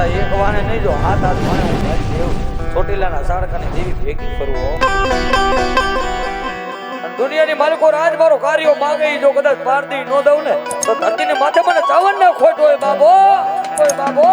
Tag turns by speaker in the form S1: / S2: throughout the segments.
S1: અલા એક વાને નહીં જો હાથ હાથ વાને હું મારી દેવ ચોટીલાના સાડકાની દેવી ભેગી કરવો દુનિયાની માલિકો રાજ મારો કાર્યો માંગે જો કદાચ પારદી નો દઉં ને તો ધરતીને માથે મને ચાવન ને ખોટ હોય બાબો કોઈ બાબો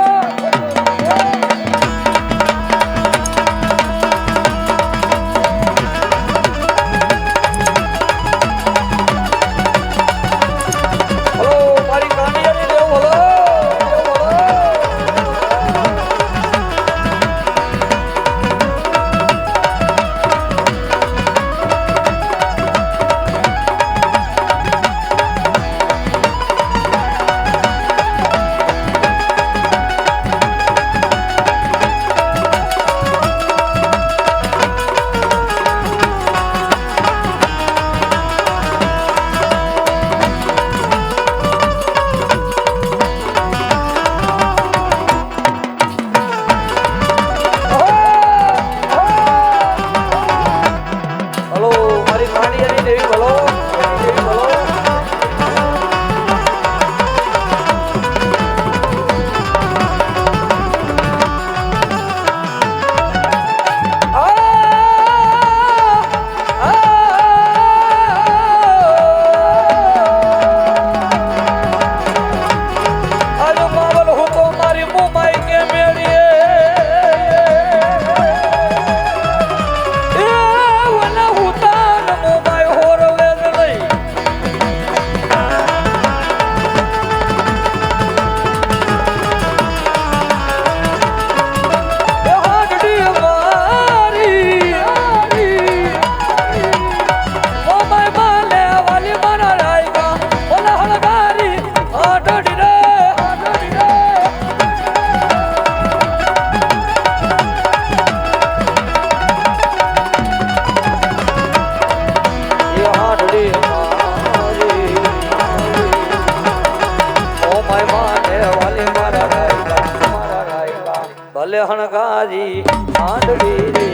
S1: ભલે હણગારી આંધળી રે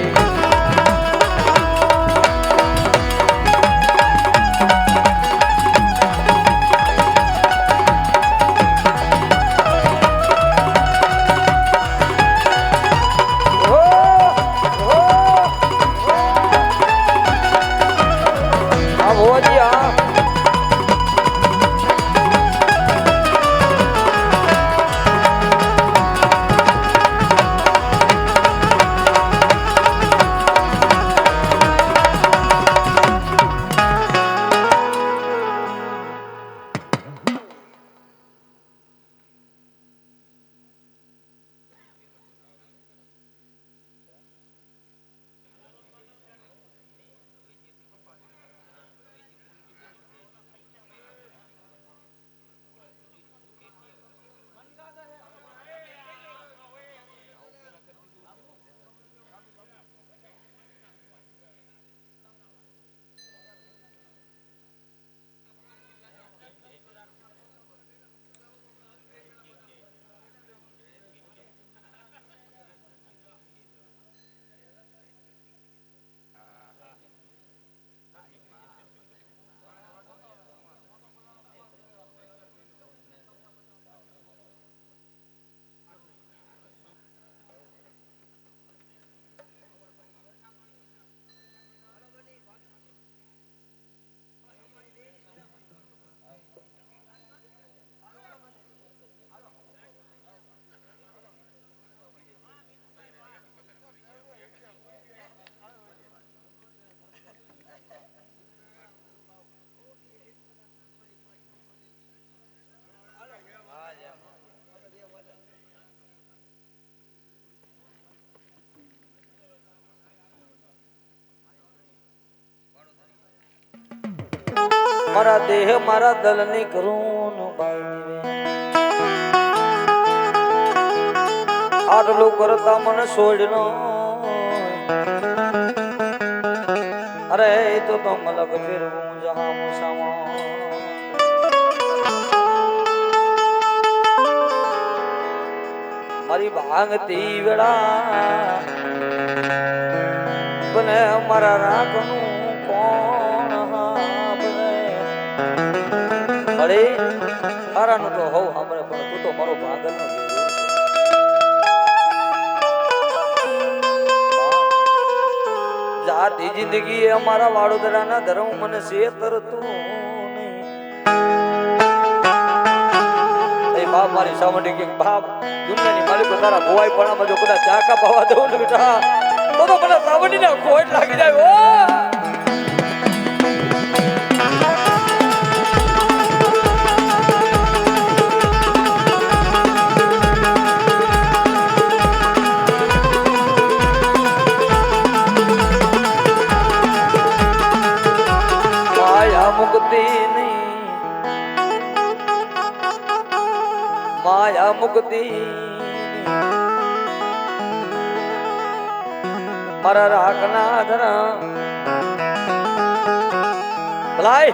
S1: મારા દેહ મારા દલની કરું આટલું કરતા મને છોડનો અરે તો મલક ફેરવું જહા મુસામાં મારી ભાંગતી વેળા બને મારા રાખનું કોણ અરે તારાનું તો હોવ સાંભળે પણ તું તો મારો ભાગલ નો આથી જિંદગી એ અમારા વાડોદરાના ધર્મ મને છેતરતું નહીં. એ બાપ મારી સામડી કે બાપ દુનિયાની માલિકો તારા ભોવાઈ પણામાં જો કદાચ ચાકા પાવા દઉં ને બેટા તો મને સાવડીના ખોટ લાગી જાય. ઓ માયા મુક્તિ મારા રાખના ધરા ભલાઈ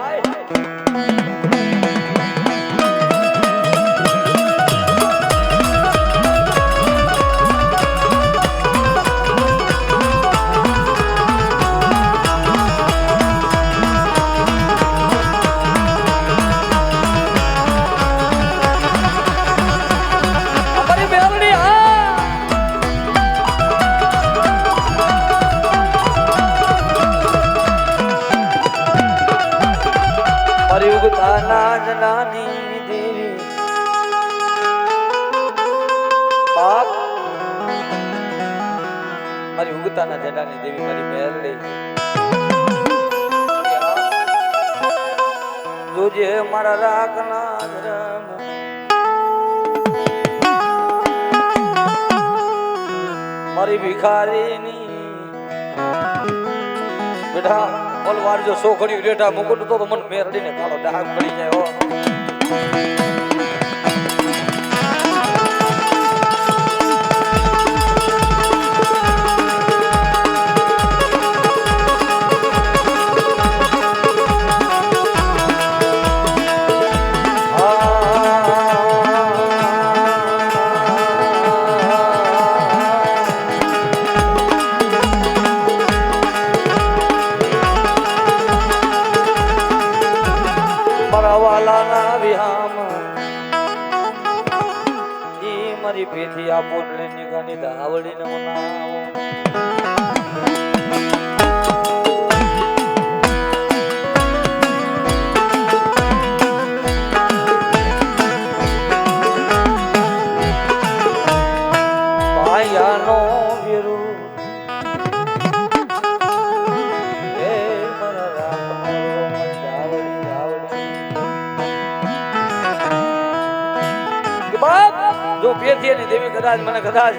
S1: નાની દેવી બાપ મારી ઉગતાના જડાની દેવી મારી મેરડી જોજે મારા રાખના ધર્મ મારી ભિખારીની બેટા બોલવાર જો સોખડી રેટા મુકુટ તો મન મેરડીને કાળો ડાઘ પડી જાય. હો મારી પેથી આ પોટલી નિગાની ધાવડીને મનાવો. પાયાનો વીરુ એ મારા રાખનો ધાવડી ધાવડી બાપ જો પેથી ની દેવી કદાચ મને કદાચ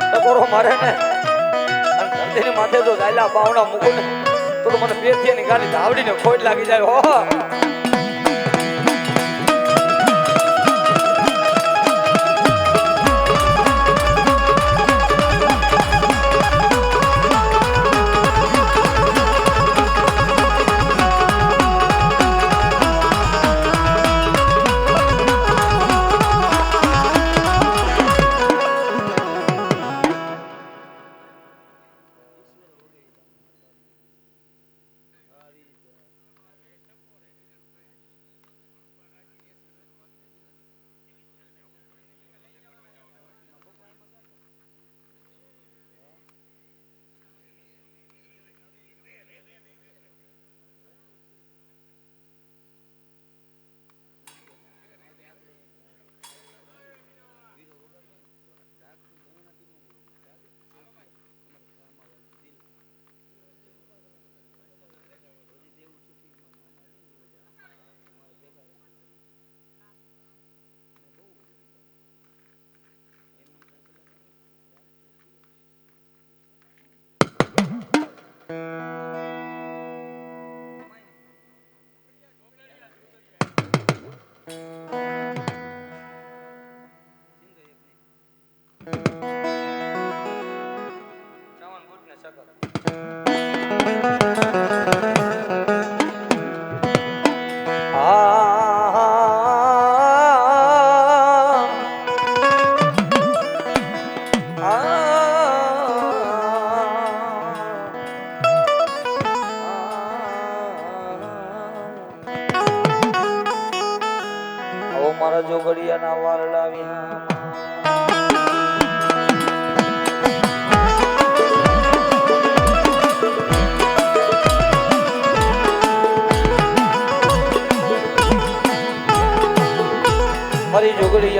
S1: ટકોરો મારે ને અને ધરતીની માથે જો જાયલા બાવડા મૂકું ને તો મને પેથી ની ગાડી ધાવડીને ખોટ લાગી જાય. હો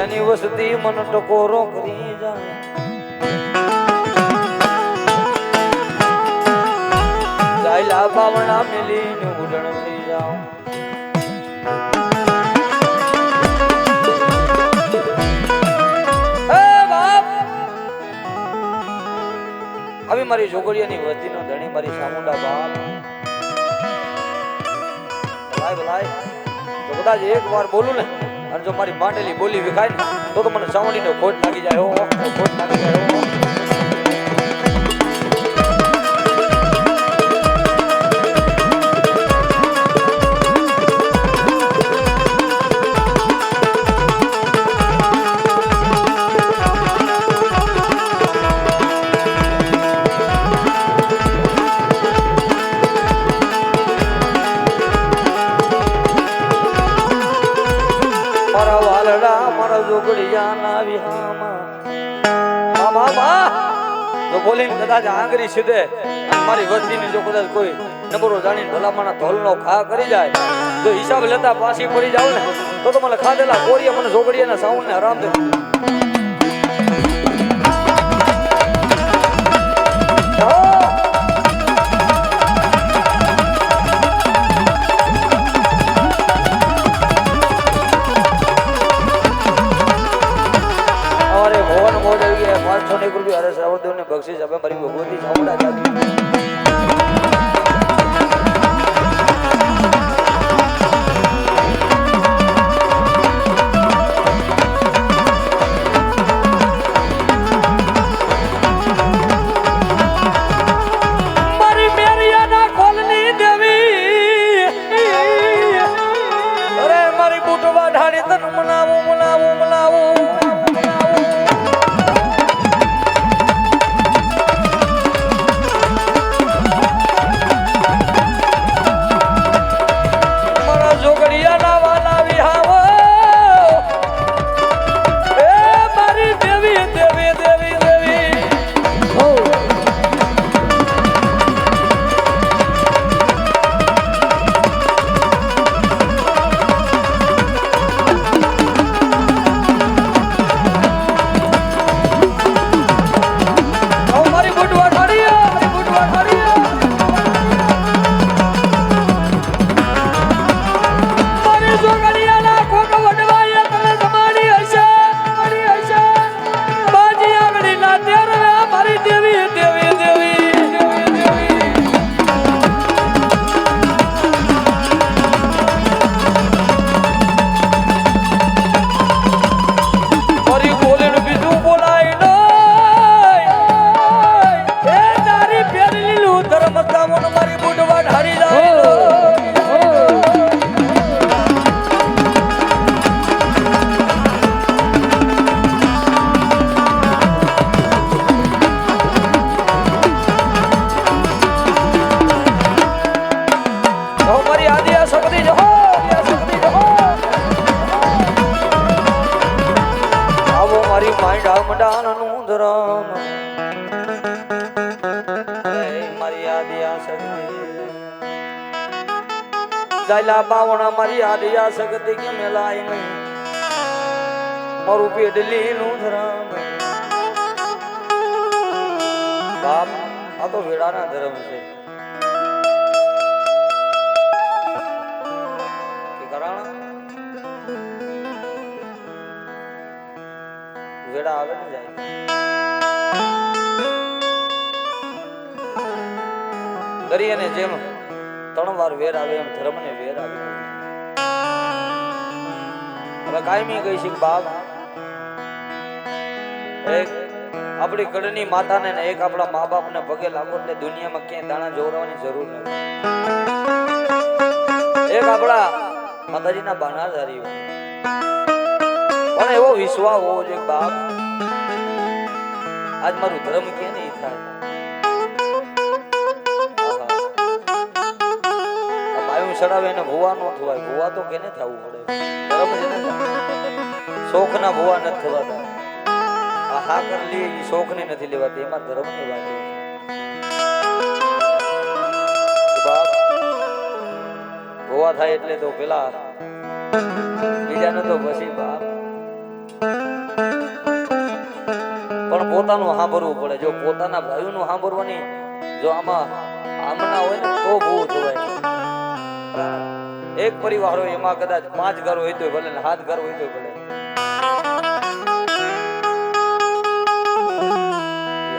S1: જોગડિયાની વસતી મન ટકોરો કરી જાય ગાયલા બાવણા મેલીને ઉડણ થઈ જાઉં આવી મારી જોગડિયાની વસ્તીનો ધણી મારી સામુંડા બાપ ભલાય તો કદાચ એક વાર બોલું ને અને જો મારી માંડેલી બોલી વિખાય ને તો મને સાવણીનો ખોટ લાગી જાય ખોટ લાગી જાય જોગડિયાના વિહામાં મામા તો બોલીને કદાચ આંગળી સીધે મારી વસ્તીની જો કદાચ કોઈ નબળો જાણીને ભલામાના ધોલનો ખા કરી જાય તો હિસાબ લેતા પાછી પડી જાવ ને તો મને ખાધેલા કોરિયા મને જોગડિયાના સાઉન્ડ ને આરામ દે રૂપિયા શ્રાવણ દેવ ને બક્ષિસ આપે મારી ભગવતી ચામુંડા જાતી जायला बावणा मारी आदिया सकती के मेलाई नहीं मारू पेट लीनू धरम बाप आ तो वेड़ाना धर्म से की कराना वेड़ा आवे न जाए दरिया ने जेम ત્રણ વાર વેર આવે એમ ધર્મ ને વેર આવે હવે કાયમી કહી છે બાપ એક આપણી કડની માતાને ને એક આપણા મા બાપ ને પગે લાગો એટલે દુનિયામાં ક્યાંય દાણા જોરવાની જરૂર નથી એક આપણા માતાજીના બાણાધારીઓ પણ એવો વિશ્વાસ હોવો જોઈએ બાપ આજ મારું ધર્મ કે નહીં થાય ચડાવે ને ભુવા નો થવાય ભુવા તો કેને થવું પડે ધર્મ છે ને શોખ ના ભુવા નથી થવાતા આ હા કર લે એ શોખ ની નથી લેવાતી એમાં ધર્મ ની વાત છે બાપ ભુવા થાય એટલે તો પેલા બીજા ને તો પછી બાપ પોતાનું સાંભળવું પડે. જો પોતાના ભાઈઓનું સાંભળવાની જો આમાં આમના હોય ને તો ભૂત હોય. એક પરિવાર હોય એમાં કદાચ 5 ઘર હોય તો ભલે 7 ઘર હોય તો ભલે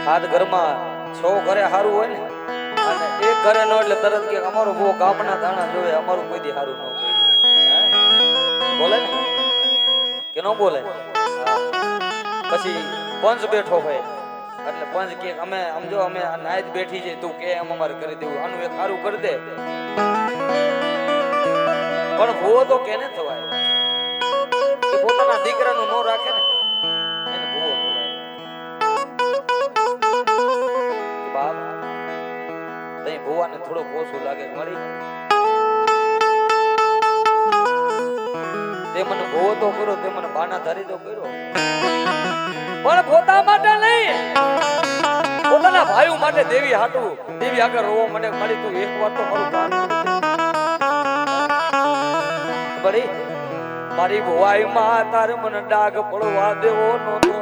S1: 7 ઘરમાં 6 ઘરે સારું હોય ને અને એક ઘરે ન એટલે તરત કે અમારો બહુ કાપના દાણા જોવે અમારું કોઈ દી સારું ન હોય. બોલે ને કે ન બોલે. પછી પંચ બેઠો હોય એટલે પંચ કે અમે સમજો અમે આ નાયત બેઠી છે તું કે એમ અમારે કરી દેવું આનું એક સારું કરી દે. પણ ભૂવો તો કેને થવાય કે પોતાના દીકરાનું નો રાખે ને એને ભૂવો થવાય. બાપ તઈ ભૂવાને થોડું ઓછું લાગે મળી તે મને ભૂવો તો કર્યો તે મને બાના ધારી તો કર્યો પણ પોતા માટે નહીં પોતાના ભાઈઓ માટે દેવી હાટું દેવી આગળ રોવો મને મળી તું એક વાર તો મારું કામ બળી મારી ભુવાઈ માં તારે મને ડાઘ પડવા દેવો નહોતો.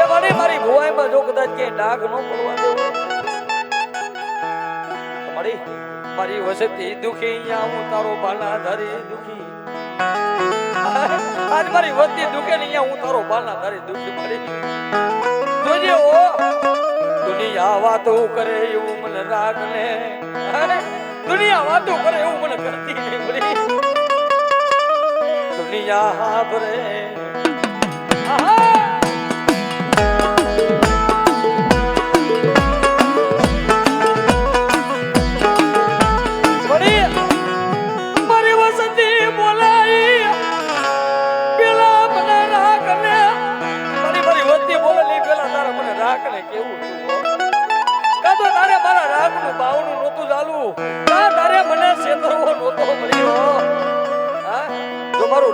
S1: એ બળી મારી ભુવાઈ માં જો કદાચ કે ડાઘ નો પડવા દેવો મળી મારી વસતી દુખી અહીંયા હું તારો બાના ધરી દુખી આજ મારી વસ્તી દુખે ને અહીંયા હું તારો બાના ધરી દુખી મળી જોજે ઓ દુનિયા વાતો કરે એવું મને રાગ ને દુનિયા વાતો કરે એવું મને કરતી નહીં મળી દુનિયા હાબરે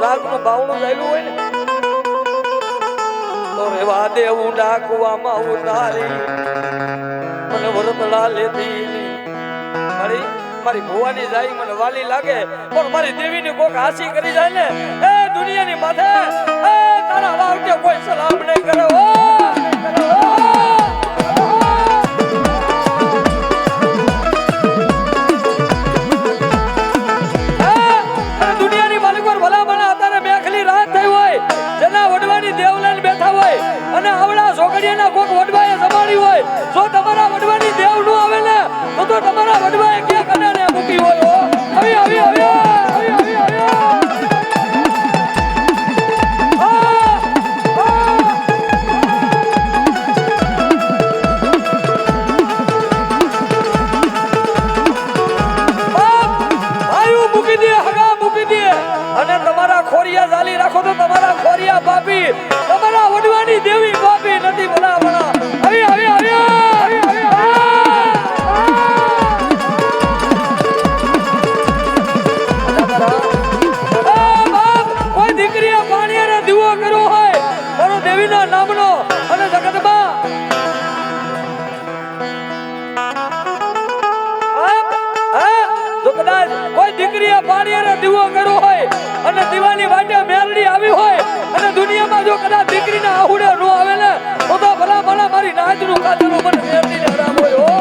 S1: રાગનું બાવણું જાયલું હોય ને તો રેવા દેવું ડાકવામાં ઉતારી મને વરતડા લેતી મારી મારી ભુવાની જાય મને વાલી લાગે પણ મારી દેવીની કોક હાસી કરી જાય ને એ દુનિયાની માથે એ તારા વાવકે કોઈ સલામ નહીં કરે ઓ કોક વડવાએ જમાડી હોય જો તમારા વડવાની દેવ નો આવે ને તો તમારા વડવાએ કે કડાને મૂકી હોય હો આવી આવી આવી આવી આવી આયુ મૂકી દે હગા મૂકી દે અને તમારા ખોરિયા જાલી રાખો તો તમારા ખોરિયા બાપી તમારા વડવાની દેવી બાપી નથી બોલા બોલા આવી આવી આવી આવી આવી કોઈ દીકરીએ પાણીને દીવો કર્યો હોય મારો દેવીના નામનો અને જગતમાં જો કદાચ કોઈ દીકરીએ પાણીને દીવો કર્યો હોય અને દીવાની વાટે મેલડી આવી હોય અને દુનિયામાં જો કદાચ દીકરીના આહુડે નો આવે ને તો ભલા ભલા મારી નાચનું કાચનું મને મેલડીને હરામ હોય હો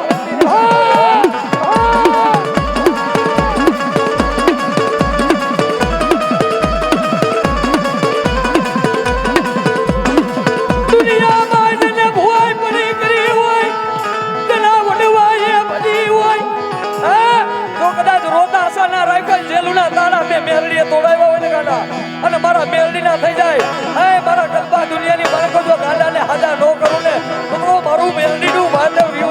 S1: મેલડીએ તોડાવ્યા હોય ને ગાડા અને મારા મેલડી ના થઈ જાય મારા કલ્પા દુનિયાની બાળકો જો ગાડાને હાજા ન કરું ને તો મારું મેલડીનું બાંધવ્યું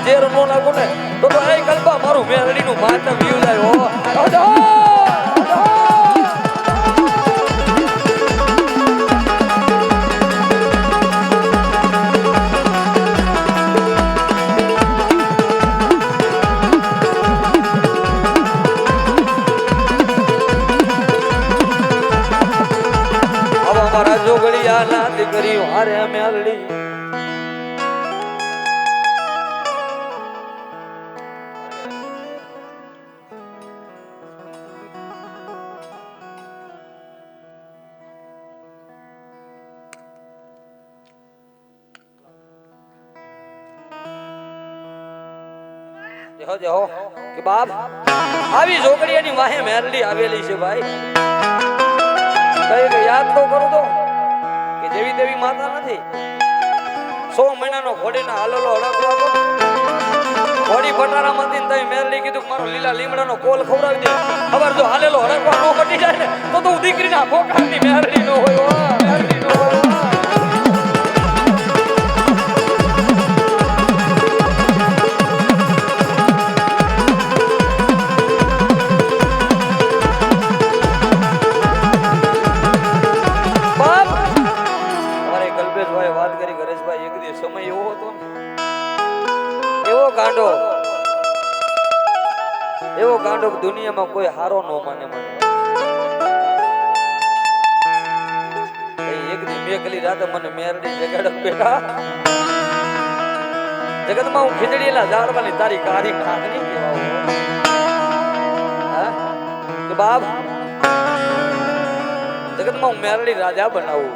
S1: ઝેર નો લાગુ ને તો એ કલ્પા મારું મેરડીનું માથે વ્યુ જાય હો જોગળિયા ના દીકરી હારે મેલડી જેહો કે બાપ આવી જોગળિયાની વાહે મેલડી આવેલી છે ભાઈ કઈ યાદ તો કરો તો દેવી દેવી માતા નથી 100 મહિનાનો ઘોડીના હાલલો હડકવા તો ઘોડી પટારા માંથી તઈ મેરડી કીધું મારો લીલા લીમડાનો કોલ ખવડાવી દે ખબર જો હાલેલો હડકવા નો પટી જાય ને તો હું દીકરીના પોકારની મેરડી નો હોય મેરડી નો હોય વાત કરી ગરેશભાઈ એક દિવસ સમય એવો હતો ને એવો કાંડો દુનિયામાં કોઈ હારો ન માને મને એક દી મેઘલી રાતે મને મેરડી જગાડક બેઠા જગતમાં હું ખીચડીલા ઝાડવાની તારી કારી નાગની કેવા કે બાપ જગતમાં હું મેરડી રાજા બનાવું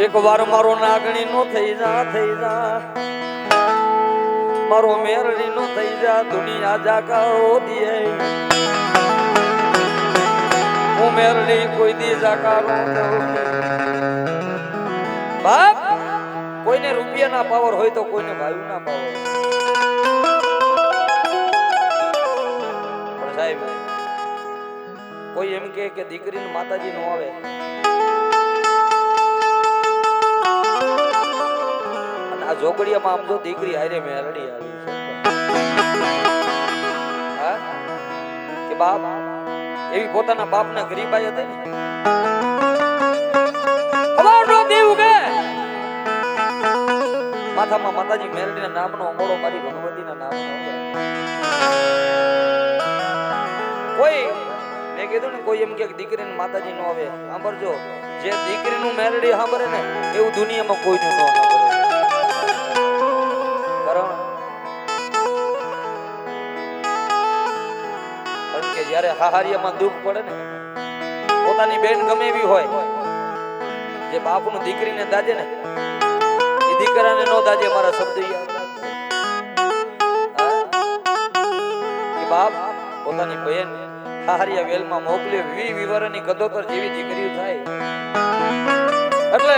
S1: એક વાર મારો નાગણી નો થઈ જા મારો મેરડી નો થઈ જા દુનિયા જાકારો દે હું મેરડી કોઈ દી જાકારો બાપ કોઈને રૂપિયા ના પાવર હોય તો કોઈને ભાઈ ના પાવર પણ સાહેબ કોઈ એમ કે દીકરીને માતાજી નો આવે આ જોગડિયામાં આમ જો દીકરી હારે મેરડી આવી છે હા કે બાપ એવી પોતાના બાપના ગરીબાઈ હતી ને અમારો દેવ કે માથામાં માતાજી મેરડીના નામનો અંગોળો મારી ભગવતીના નામનો કોઈ મેં કીધું ને કોઈ એમ કે દીકરીને માતાજી નો આવે સાંભળજો જે દીકરીનું મેરડી સાંભળે ને એવું દુનિયામાં કોઈનું ન સાંભળે જયારે હાહારિયામાં દુઃખ પડે ને પોતાની બેન ગમે એવી હોય જે બાપનું દીકરીને દાજે ને એ દીકરાને નો દાજે મારા શબ્દ બાપ પોતાની બેન હાહારિયા વેલમાં મોકલી 20 વિવરની કદોતર જેવી દીકરીઓ થાય એટલે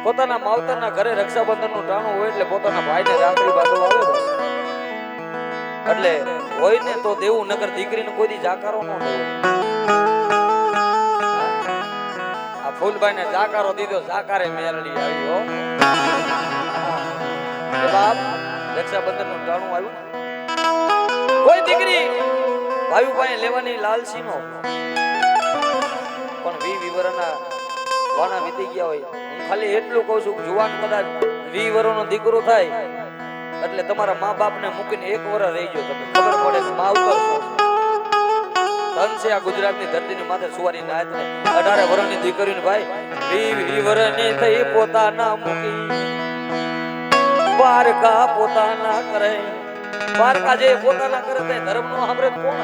S1: પોતાના માવતરના ઘરે રક્ષાબંધનનું ટાણું હોય એટલે પોતાના ભાઈને રાખડી બાંધવા આવે એટલે હોય ને તો દેવું નગર દીકરીને કોઈ દી જાકારો ન દેવો આ ફૂલભાઈને જાકારો દીધો જાકારે મેરડી આવી હો બાપ રક્ષાબંધનનું ટાણું આવ્યું કોઈ દીકરી ભાઈ પાસે લેવાની લાલસી નો પણ 20 વિવરના વાણા વીતી ગયા હોય હું ખાલી એટલું કહું છું જુવાન કદાચ 20 વર્ષનો દીકરો થાય એટલે તમારા મા બાપ ને મૂકીને 1 વર્ષ રહી ગયો તમે ખબર પડે કે માવતર ધન છે આ ગુજરાતની ધરતીની માથે સુવારી નાત ને 18 વર્ષની દીકરીને ભાઈ 20 વર્ષની થઈ પોતાના મૂકી પારકા પોતાના કરે પારકા જે પોતાના કરે તે ધર્મ નો સાંભળે કોણ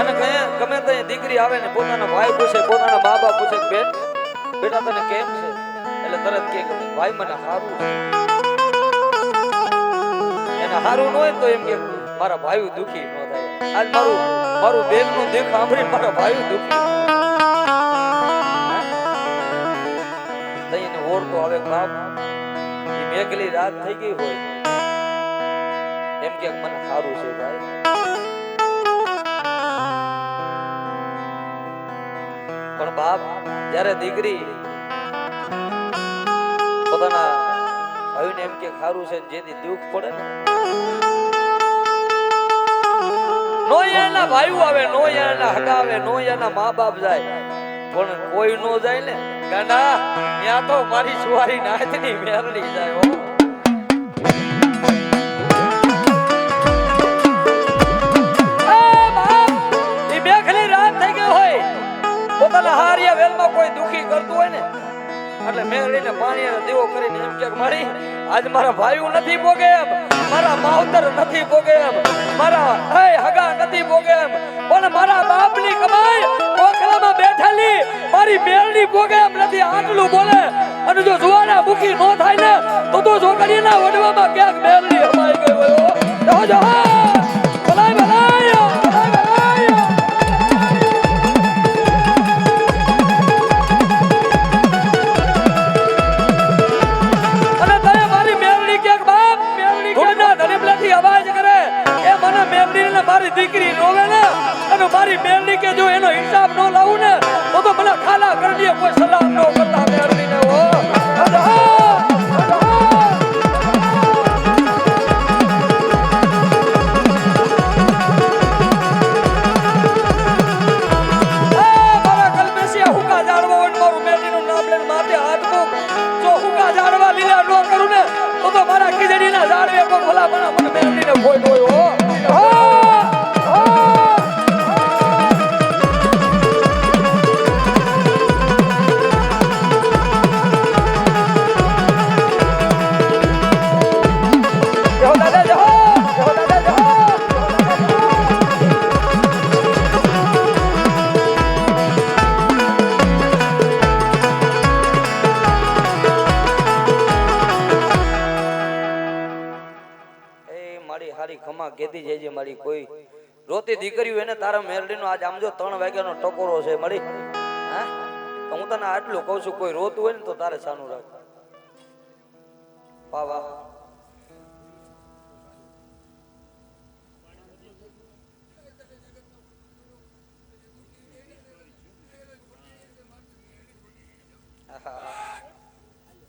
S1: અને ગમે તે દીકરી આવે ને પોતાના ભાઈ પૂછે પોતાના મા બાપ પૂછે બેન બેટા તને કેમ છે એટલે તરત કે ભાઈ મને હારું છે એને હારું ન હોય તો એમ કે મારા ભાઈ દુખી ન થાય આજ મારું બેન નું દુઃખ સાંભળી મારા ભાઈ દુખી તઈને ઓળતો આવે બાપ એ મેઘલી રાત થઈ ગઈ હોય એમ કે મને હારું છે ભાઈ પણ બાપ જ્યારે દીકરી પોતાના ભાઈને એમ કે ખારું છે જેથી દુઃખ પડે ને નો એના ભાઈઓ આવે નો એના હગા આવે નો એના મા બાપ જાય પણ કોઈ નો જાય ને ગાંડા ત્યાં તો મારી સુવારી નાચની મેરડી જાય હો પોતાના હારિયા વેલમાં કોઈ દુખી કરતું હોય ને એટલે મેળીને પાણી દેવો કરીને એમ કે મારી આજ મારા ભાઈઓ નથી ભોગે એમ મારા માવતર નથી ભોગે એમ મારા હગા નથી ભોગે એમ પણ મારા બાપની કમાઈ ઓખલામાં બેઠેલી મારી મેળની ભોગે એમ નથી આટલું બોલે અને જો જુવાના મુખી નો થાય ને તો જોગડીના વડવામાં ક્યાંક મેળની હમાઈ ગઈ હોય જો ભલાઈ ભલાઈ મારી દીકરી રોવે ને અને મારી મેરડી કે જો એનો હિસાબ ન લાવું ને તો મને ખાલા કરી દે કોઈ સલામ ન કરતા મેરડી ને હો મારા કલ્પેશિયા હુકા જાડવા હોય મારું મેરડી નું નામ લઈને માથે હાથ મૂક જો હુકા જાડવા લીલા ન કરું ને તો મારા ખીજડી ના જાડવે કોઈ ભલા મને મેરડી ને કોઈ કોઈ હો કેતી જઈએ મારી કોઈ રોતી દીકરીઓ એને તારા મેરડીનો આજ આમ જો 3 વાગ્યાનો ટકોરો છે મળી હા તો હું તને આટલું કહું છું કોઈ રોતું હોય ને તો તારે સાનું રાખ વાહ વાહ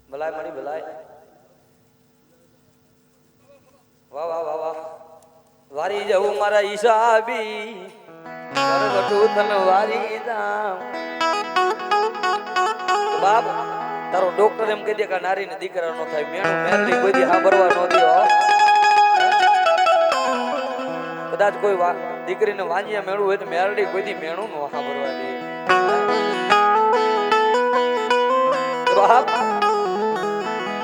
S1: ભલાય મળી ભલાય વાહ વાહ વાહ વાહ વારી જવું મારા હિસાબી કરવટું તન વારી જામ બાપ તારો ડોક્ટર એમ કહી દે કે નારી ને દીકરા નો થાય મેણું મેરડી કોઈ દી સાંભળવા નો દયો કદાચ કોઈ દીકરીને વાંજિયા મેળવું હોય તો મેરડી કોઈ દી મેણું નો સાંભળવા દે બાપ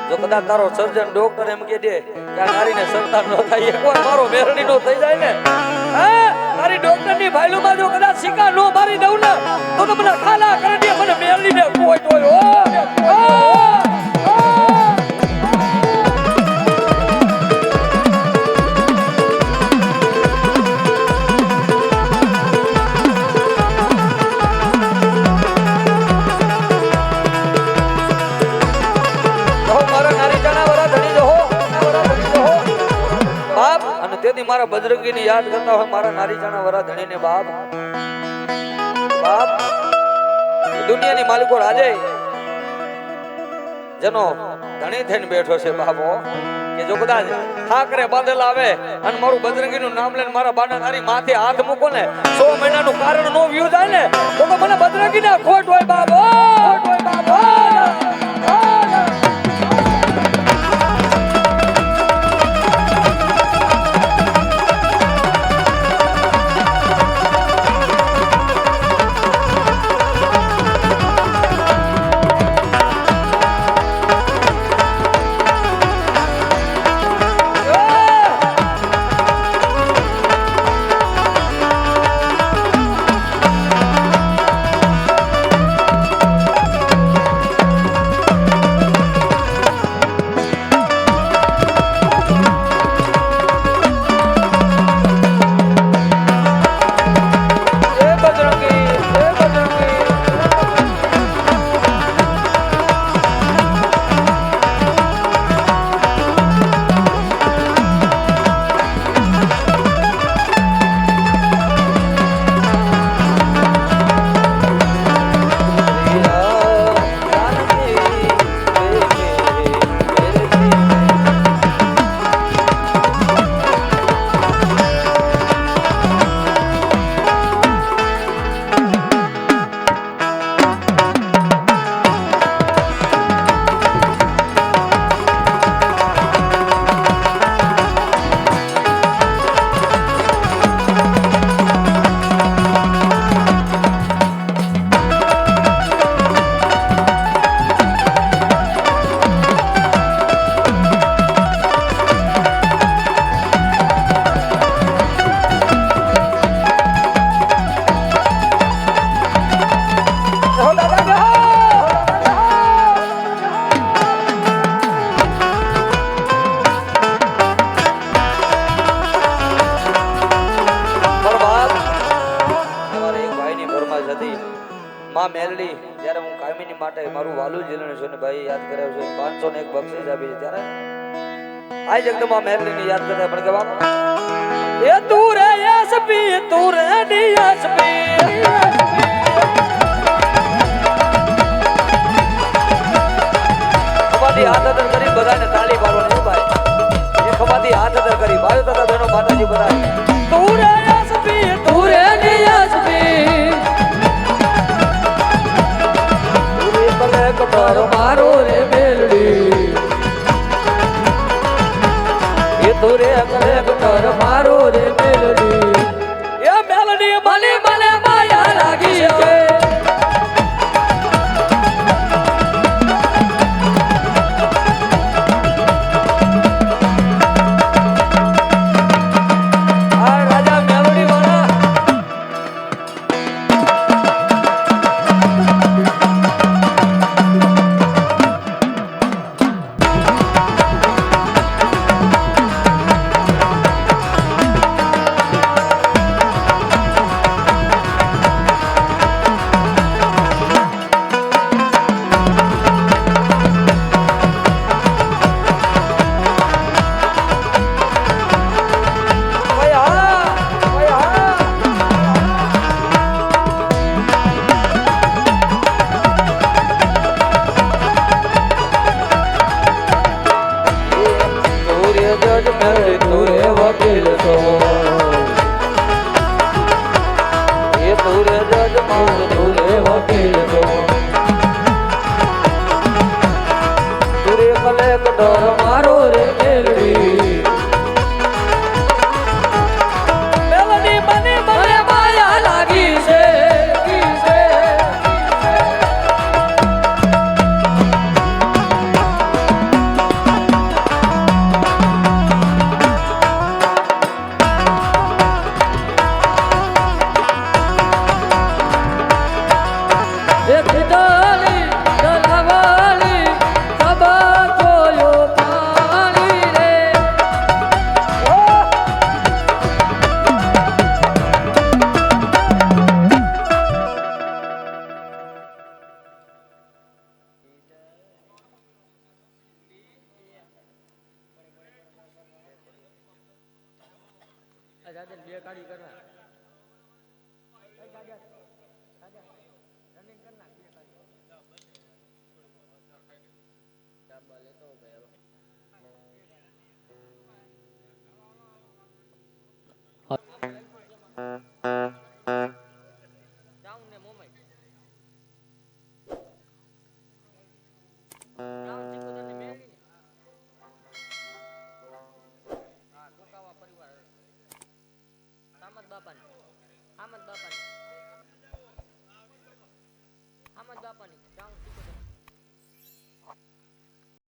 S1: જો કદાચ તારો સર્જન ડોક્ટર એમ કહી દે કે આ નારીને સંતાન નો થાય એકવાર મારો મેરડી નો થઈ જાય ને તારી ડોક્ટર ની ભાઈલુમાં જો કદાચ શિકાર નો મારી દઉં ને તો મને ખાલા કરી દે મને મેરડી ને કોઈ કોઈ તેથી મારા બજરંગી ને યાદ કરતા હોય મારા નારી જાણા વરા ધણી ને બાપ બાપ દુનિયાની માલિકો રાજે જેનો ધણી થઈને બેઠો છે બાપો કે જો કદાચ ઠાકરે બાંધેલા આવે અને મારું બજરંગી નું નામ લઈને મારા બાના નારી માથે હાથ મૂકો ને 100 મહિનાનું કારણ નો વ્યુ જાય ને તો મને બજરંગી ના ખોટ હોય બાપ ખોટ હોય બાપ માં મેલડી જ્યારે હું કાયમીની માટે મારું વાલું જીલણ છું ને ભાઈ યાદ કર્યો છે 501 બક્ષિસ આપી છે ત્યારે આ જગદંબા મેલડીની યાદ કરતા પણ કહેવાનું એ તું રે યસપી તું રે ડીએસપી ખબાથી હાથ અદર કરી બધાને તાળી પાડવાની ભાઈ એ ખબાથી હાથ અદર કરી ભાઈઓ તથા બહેનો માતાજી બધા તું રે યસપી તું રે ડીએસપી કટર મારો રે મેલડી એ તું રે કટર મારો રે મેલડી એ મેલડી મને મને માયા લાગી છે મારો રે મેલડી મેલડી મને મને માયા લાગી છે બે કાઢી કરના રનિંગ કરના બે કાઢી ડાબા લેતો ભાઈ ડાઉન ને મોમાઈ ડાઉન જીકો તને મેળી ને હા કોકાવા પરિવાર આમદ બાપાની ડાઉન